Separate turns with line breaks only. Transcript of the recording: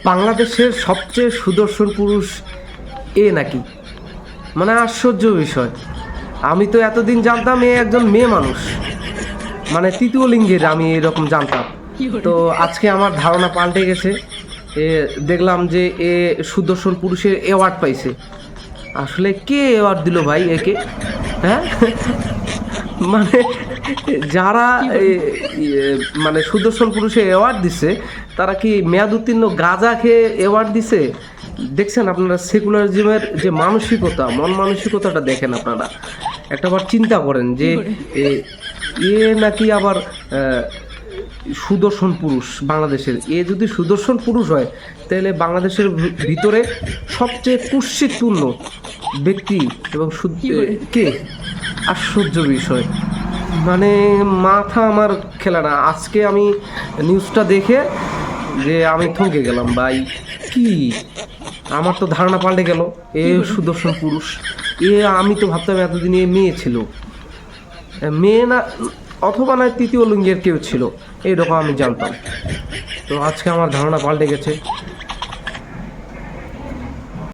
বাংলাদেশের সবচেয়ে সুদর্শন পুরুষ এ নাকি, মানে আশ্চর্য বিষয়। আমি তো এতদিন জানতাম এ একজন মেয়ে মানুষ, মানে তৃতীয় লিঙ্গের আমি এরকম জানতাম। তো আজকে আমার ধারণা পাল্টে গেছে। দেখলাম যে এ সুদর্শন পুরুষের অ্যাওয়ার্ড পাইছে। আসলে কে অ্যাওয়ার্ড দিল ভাই একে? হ্যাঁ, মানে যারা মানে সুদর্শন পুরুষে অ্যাওয়ার্ড দিছে তারা কি মেয়াদ উত্তীর্ণ গাঁজা খেয়ে অ্যাওয়ার্ড দিছে? দেখছেন আপনারা সেকুলারিজমের যে মানসিকতা, মন মানসিকতাটা দেখেন আপনারা। একটাবার চিন্তা করেন যে এ নাকি আবার সুদর্শন পুরুষ বাংলাদেশের। এ যদি সুদর্শন পুরুষ হয় তাহলে বাংলাদেশের ভিতরে সবচেয়ে কুৎসিতপূর্ণ ব্যক্তি এবং কে? আশ্চর্য বিষয়, মানে মাথা আমার খেলে না। আজকে আমি নিউজটা দেখে যে আমি থমকে গেলাম ভাই, কি আমার তো ধারণা পাল্টে গেল। এ সুদর্শন পুরুষ, আমি তো ভাবতাম এতদিন এ মেয়ে ছিল, মেয়ে না অথবা নয় তৃতীয় লিঙ্গের কেউ ছিল, এইরকম আমি জানতাম। তো আজকে আমার ধারণা পাল্টে গেছে।